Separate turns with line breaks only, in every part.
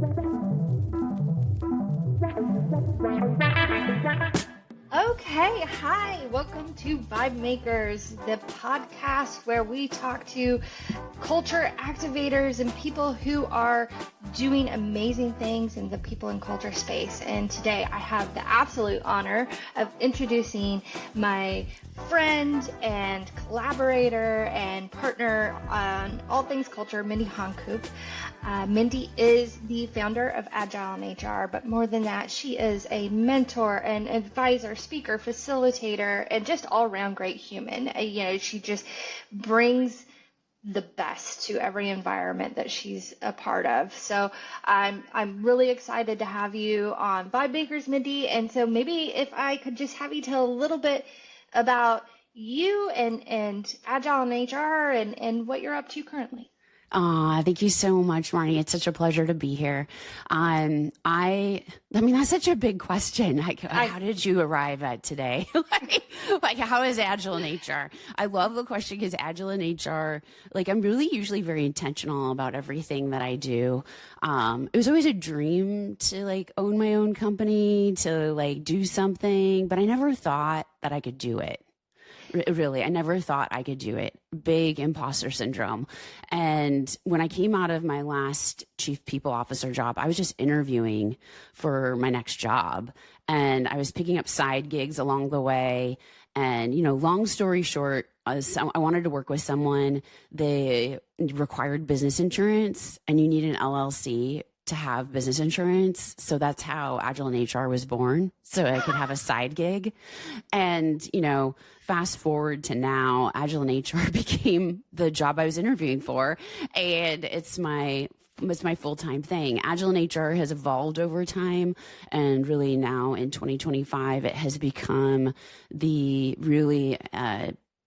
Okay, hi, welcome to Vibe Makers, the podcast where we talk to culture activators and people who are doing amazing things in the people and culture space. And today I have the absolute honor of introducing my friend and collaborator and partner on all things culture, Mindy Honcoop. Mindy is the founder of Agile in HR, but more than that, she is a mentor and advisor, speaker, facilitator, and just all-around great human. She just brings the best to every environment that she's a part of. So I'm really excited to have you on Vibe Makers, Mindy. And so maybe if I could just have you tell a little bit about you and Agile in HR and what you're up to currently.
Thank you so much, Marnie. It's such a pleasure to be here. I mean, that's such a big question. How did you arrive at today? like, how is Agile in HR? I love the question because Agile in HR, I'm really usually very intentional about everything that I do. It was always a dream to own my own company, to do something, but I never thought that I could do it. Really, I never thought I could do it. Big imposter syndrome. And when I came out of my last chief people officer job, I was just interviewing for my next job. And I was picking up side gigs along the way. And, long story short, I wanted to work with someone. They required business insurance, and you need an LLC to have business insurance. So that's how Agile in HR was born. So I could have a side gig. And, fast forward to now, Agile in HR became the job I was interviewing for. And it's my full-time thing. Agile in HR has evolved over time. And really now in 2025, it has become the really,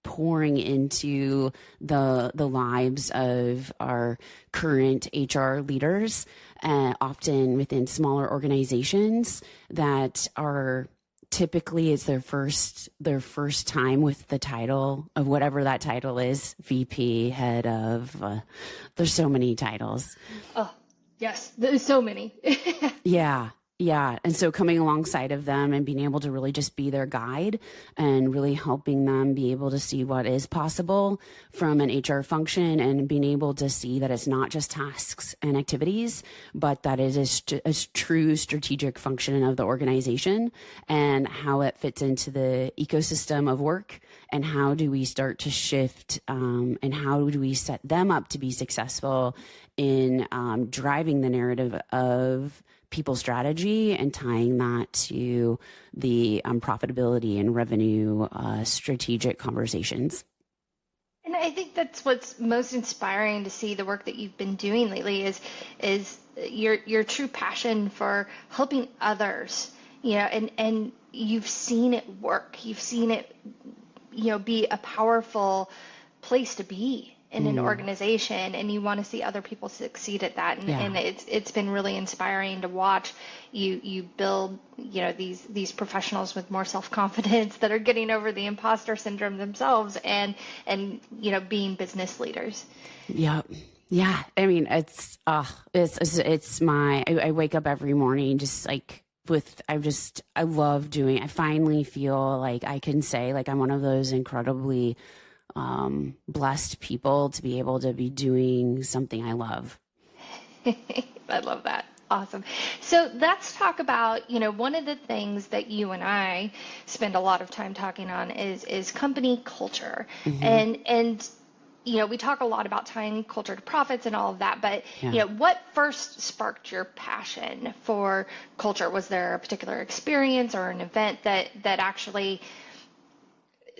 pouring into the lives of our current HR leaders, often within smaller organizations that are typically it's their first time with the title of whatever that title is, VP, head of, there's so many titles.
Oh, yes, there's so many.
Yeah. And so coming alongside of them and being able to really just be their guide and really helping them be able to see what is possible from an HR function and being able to see that it's not just tasks and activities, but that it is a true strategic function of the organization and how it fits into the ecosystem of work and how do we start to shift and how do we set them up to be successful in driving the narrative of people strategy and tying that to the profitability and revenue strategic conversations.
And I think that's what's most inspiring to see the work that you've been doing lately is your true passion for helping others, and you've seen it work. You've seen it, be a powerful place to be in an organization, and you want to see other people succeed at that. And it's been really inspiring to watch you build, these professionals with more self-confidence that are getting over the imposter syndrome themselves and being business leaders.
Yeah. Yeah. I mean, I wake up every morning just I love doing, I finally feel like I can say I'm one of those incredibly blessed people to be able to be doing something I love.
I love that. Awesome. So let's talk about, one of the things that you and I spend a lot of time talking on is company culture. Mm-hmm. And we talk a lot about tying culture to profits and all of that, but what first sparked your passion for culture? Was there a particular experience or an event that actually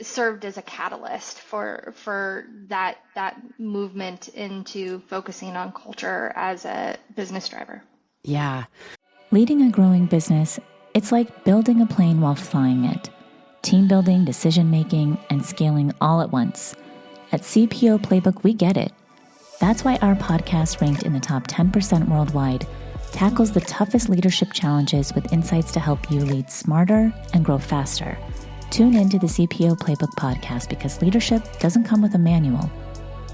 served as a catalyst for that movement into focusing on culture as a business driver?
Yeah.
Leading a growing business, it's like building a plane while flying it. Team building, decision making, and scaling all at once. At CPO Playbook, we get it. That's why our podcast, ranked in the top 10% worldwide, tackles the toughest leadership challenges with insights to help you lead smarter and grow faster. Tune into the CPO Playbook podcast because leadership doesn't come with a manual,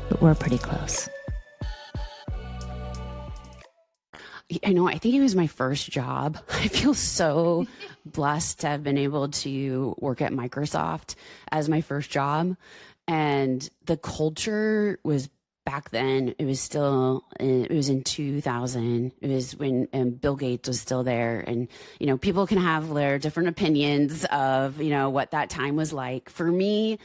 but we're pretty close.
I know, I think it was my first job. I feel so blessed to have been able to work at Microsoft as my first job. And the culture was back then, it was in 2000. It was when Bill Gates was still there. And, people can have their different opinions of, what that time was like. For me,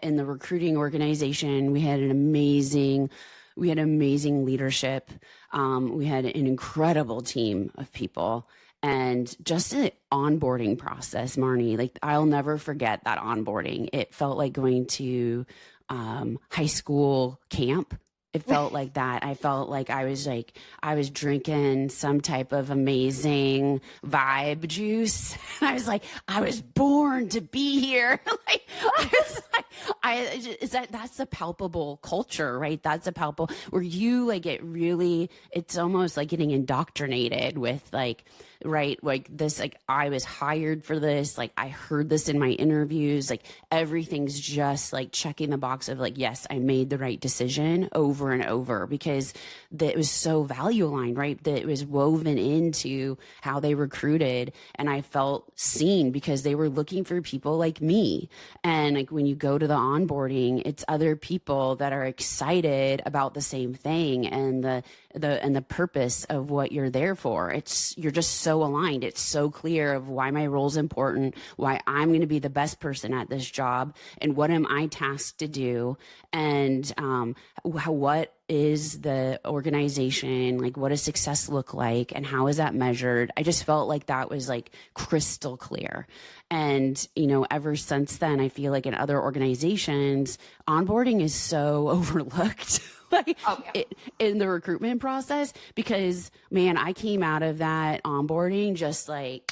in the recruiting organization, we had amazing leadership. We had an incredible team of people. And just the onboarding process, Marnie, like I'll never forget that onboarding. It felt like going to high school camp. It felt like that. I felt like I was drinking some type of amazing vibe juice. I was like, I was born to be here. That's the palpable culture, right? That's a palpable where you it's almost like getting indoctrinated with this, I was hired for this. Like I heard this in my interviews, like everything's just like checking the box of like, yes, I made the right decision over and over because it was so value aligned, right? That it was woven into how they recruited. And I felt seen because they were looking for people like me. And like when you go to the onboarding, it's other people that are excited about the same thing and the purpose of what you're there for. You're just so aligned. It's so clear of why my role is important, why I'm going to be the best person at this job, and what am I tasked to do, and what is the organization, like what does success look like, and how is that measured? I just felt like that was like crystal clear. And, ever since then, I feel like in other organizations, onboarding is so overlooked. In the recruitment process, because man, I came out of that onboarding just like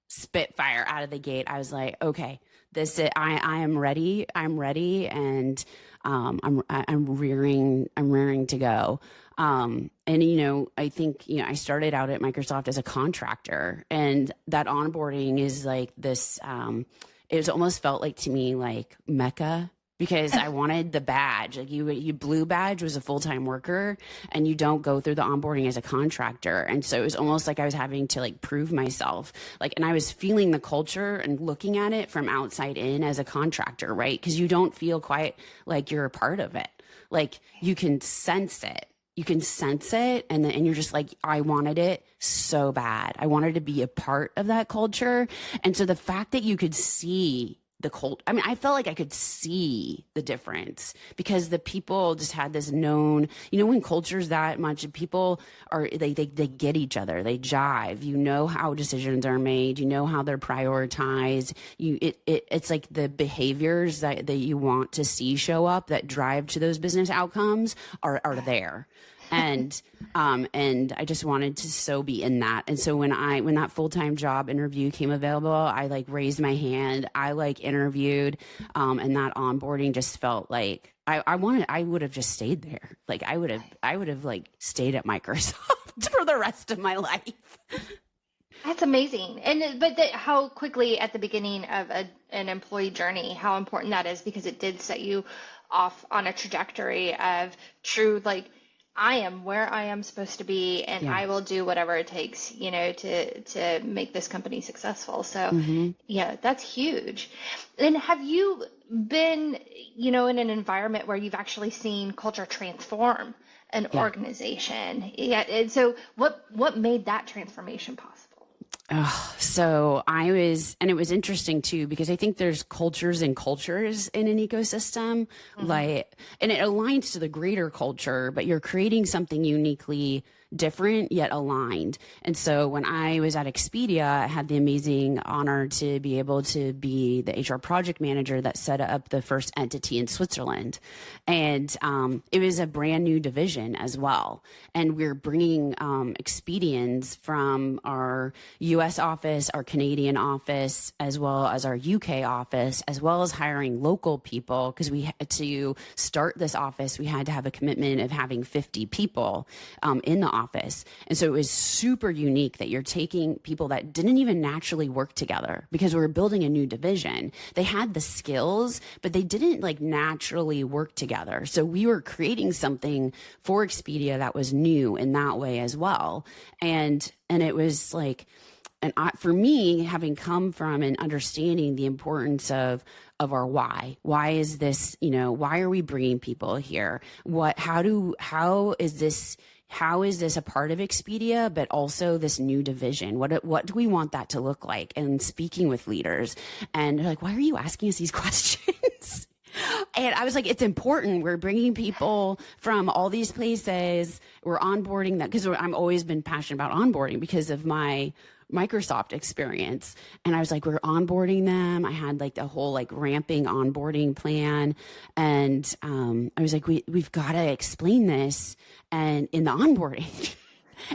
spitfire out of the gate. I was like, okay, I am ready. I'm ready. And, I'm rearing to go. And, I think, I started out at Microsoft as a contractor, and that onboarding is like this, it almost felt like to me, like Mecca, because I wanted the badge. Like you blue badge was a full-time worker, and you don't go through the onboarding as a contractor. And so it was almost like I was having to like prove myself. And I was feeling the culture and looking at it from outside in as a contractor, right? Because you don't feel quite like you're a part of it. Like you can sense it. And you're just like, I wanted it so bad. I wanted to be a part of that culture. And so the fact that you could see I felt like I could see the difference because the people just had this known, when culture's that much, people they get each other, they jive, how decisions are made, how they're prioritized. It's like the behaviors that you want to see show up that drive to those business outcomes are there. And I just wanted to so be in that. And so when that full-time job interview came available, I raised my hand, I interviewed, and that onboarding just felt like I would have just stayed there. Like I would have stayed at Microsoft for the rest of my life.
That's amazing. But how quickly at the beginning of an employee journey, how important that is, because it did set you off on a trajectory of true, I am where I am supposed to be, and I will do whatever it takes, to make this company successful. So, yeah, that's huge. And have you been, in an environment where you've actually seen culture transform an organization? Yeah. And so what made that transformation possible?
So and it was interesting too, because I think there's cultures and cultures in an ecosystem, and it aligns to the greater culture, but you're creating something uniquely different yet aligned. And so when I was at Expedia, I had the amazing honor to be able to be the HR project manager that set up the first entity in Switzerland. And it was a brand new division as well. And we're bringing Expedians from our US office, our Canadian office, as well as our UK office, as well as hiring local people, because we had to start this office, we had to have a commitment of having 50 people in the office. And so it was super unique that you're taking people that didn't even naturally work together because we were building a new division. They had the skills, but they didn't like naturally work together. So we were creating something for Expedia that was new in that way as well. And it was like, for me, having come from and understanding the importance of our why is this, why are we bringing people here? How is this a part of Expedia, but also this new division? What do we want that to look like? And speaking with leaders, and they're like, why are you asking us these questions? And I was like, it's important. We're bringing people from all these places. We're onboarding that because I've always been passionate about onboarding because of my Microsoft experience. And I was like, we're onboarding them. I had like the whole like ramping onboarding plan. And I was like, we've got to explain this and in the onboarding.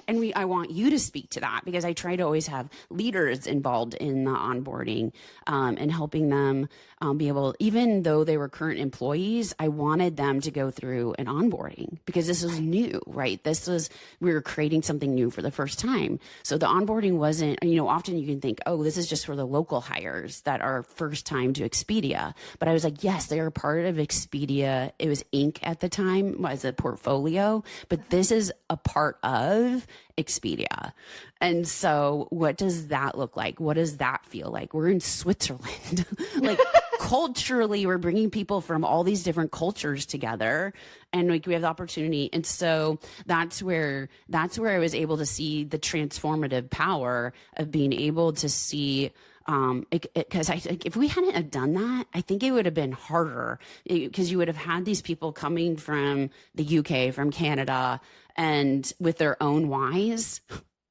And I want you to speak to that because I try to always have leaders involved in the onboarding and helping them be able, even though they were current employees, I wanted them to go through an onboarding because this was new, right? We were creating something new for the first time. So the onboarding wasn't, often you can think, oh, this is just for the local hires that are first time to Expedia. But I was like, yes, they are part of Expedia. It was Inc. at the time as a portfolio, but this is a part of Expedia. And so what does that look like? What does that feel like? We're in Switzerland. Like culturally, we're bringing people from all these different cultures together and like we have the opportunity. And so that's where I was able to see the transformative power of being able to see because if we hadn't have done that, I think it would have been harder because you would have had these people coming from the UK, from Canada, and with their own whys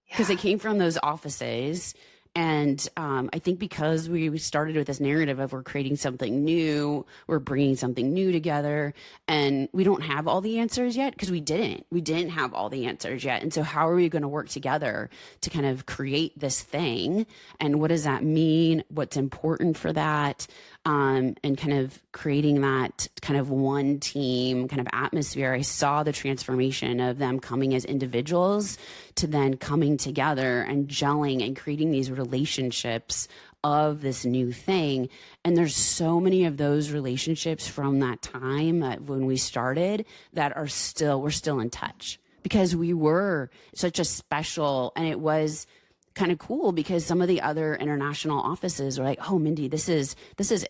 because they came from those offices. And I think because we started with this narrative of we're creating something new, we're bringing something new together, and we don't have all the answers yet because we didn't have all the answers yet. And so how are we going to work together to kind of create this thing? And what does that mean? What's important for that? And kind of creating that kind of one team kind of atmosphere. I saw the transformation of them coming as individuals to then coming together and gelling and creating these relationships of this new thing. And there's so many of those relationships from that time when we started that we're still in touch because we were such a special, and it was kind of cool because some of the other international offices were like, oh, Mindy, this is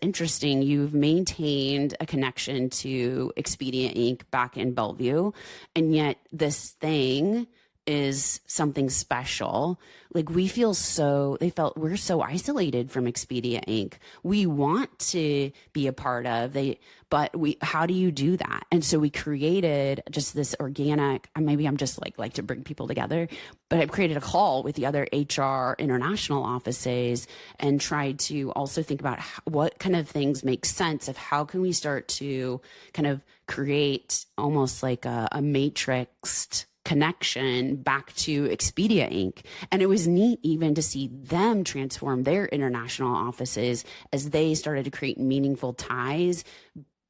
interesting. You've maintained a connection to Expedia Inc. back in Bellevue, and yet this thing is something special. Like we're so isolated from Expedia Inc. We want to be a part of but how do you do that? And so we created just this organic, maybe I'm just like to bring people together, but I've created a call with the other HR international offices and tried to also think about what kind of things make sense of how can we start to kind of create almost like a matrixed connection back to Expedia Inc. And it was neat even to see them transform their international offices as they started to create meaningful ties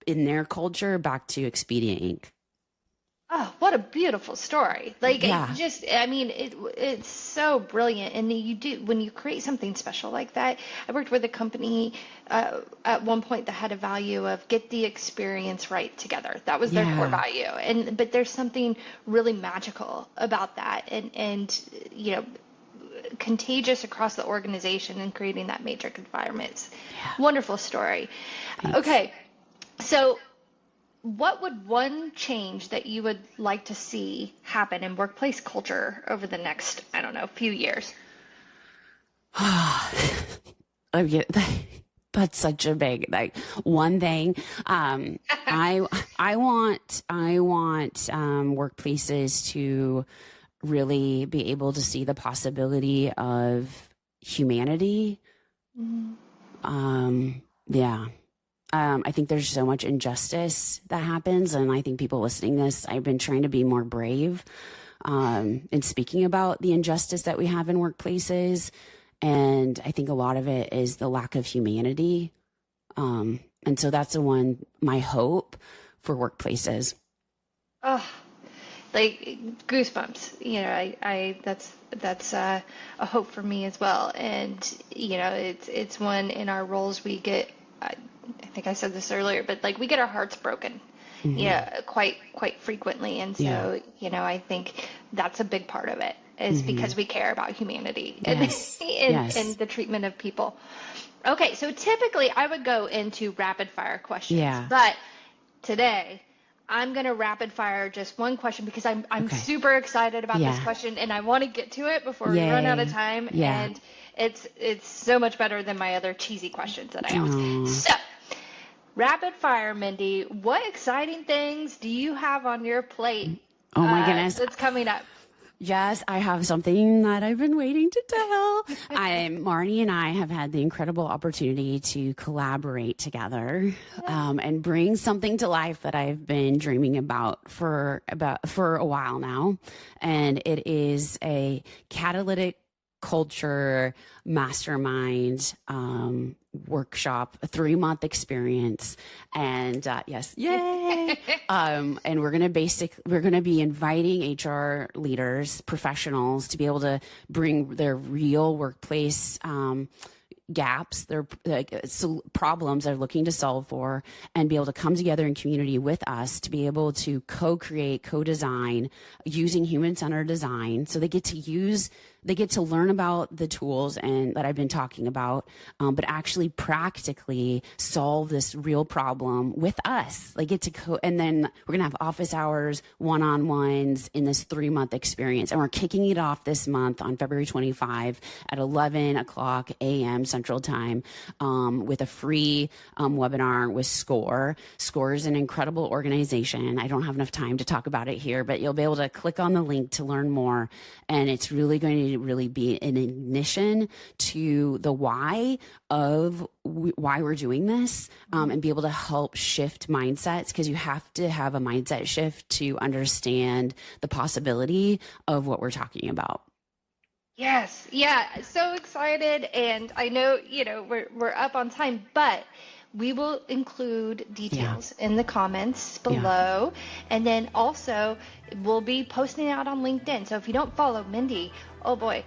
in their culture back to Expedia Inc.
Oh, what a beautiful story. Like,
Yeah.
it's so brilliant. And when you create something special like that, I worked with a company at one point that had a value of get the experience right together. That was their core value. But there's something really magical about that and contagious across the organization and creating that matrix environment. Wonderful story.
Thanks.
Okay. So what would one change that you would like to see happen in workplace culture over the next, few years?
That's such a big, one thing. I want workplaces to really be able to see the possibility of humanity. Mm-hmm. I think there's so much injustice that happens. And I think people listening to this, I've been trying to be more brave in speaking about the injustice that we have in workplaces. And I think a lot of it is the lack of humanity. And so that's my hope for workplaces.
Oh, like goosebumps. You know, I that's a hope for me as well. And you know, it's one in our roles we get. I think I said this earlier, but like we get our hearts broken. Yeah, quite frequently. And so, you know, I think that's a big part of it is because we care about humanity and, and the treatment of people. Okay, so typically I would go into rapid fire questions, but today I'm going to rapid fire just one question because I'm super excited about this question and I want to get to it before we run out of time. And it's so much better than my other cheesy questions that I ask. So, rapid fire, Mindy, what exciting things do you have on your plate?
Oh my goodness.
That's coming up.
Yes, I have something that I've been waiting to tell. Marnie and I have had the incredible opportunity to collaborate together and bring something to life that I've been dreaming about for a while now. And it is a catalytic culture mastermind workshop, a 3-month experience. And yes, yay. And we're going to be inviting HR leaders, professionals to be able to bring their real workplace gaps, their problems they're looking to solve for, and be able to come together in community with us to be able to co-create, co-design using human-centered design. So they get to learn about the tools and that I've been talking about, but actually practically solve this real problem with us. They get to and then we're gonna have office hours, one-on-ones in this 3-month experience, and we're kicking it off this month on February 25 at 11 o'clock a.m. Central Time with a free webinar with SCORE. SCORE is an incredible organization. I don't have enough time to talk about it here, but you'll be able to click on the link to learn more, and it's really going to really be an ignition to the why of why we're doing this, and be able to help shift mindsets, because you have to have a mindset shift to understand the possibility of what we're talking about.
Yes. Yeah. So excited. And I know, you know, we're up on time, but we will include details in the comments below. And then also we'll be posting out on LinkedIn. So if you don't follow Mindy, oh boy,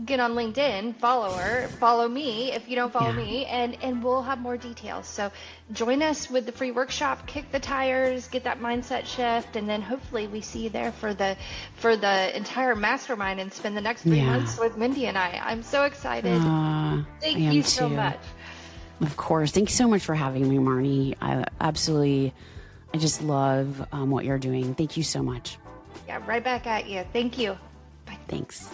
get on LinkedIn, follow her, follow me if you don't follow me, and we'll have more details. So join us with the free workshop, kick the tires, get that mindset shift, and then hopefully we see you there for the entire mastermind and spend the next 3 months with Mindy and I. I'm so excited. Thank you so much.
Of course. Thank you so much for having me, Marnie. I just love what you're doing. Thank you so much.
Yeah, right back at you. Thank you. Bye.
Thanks.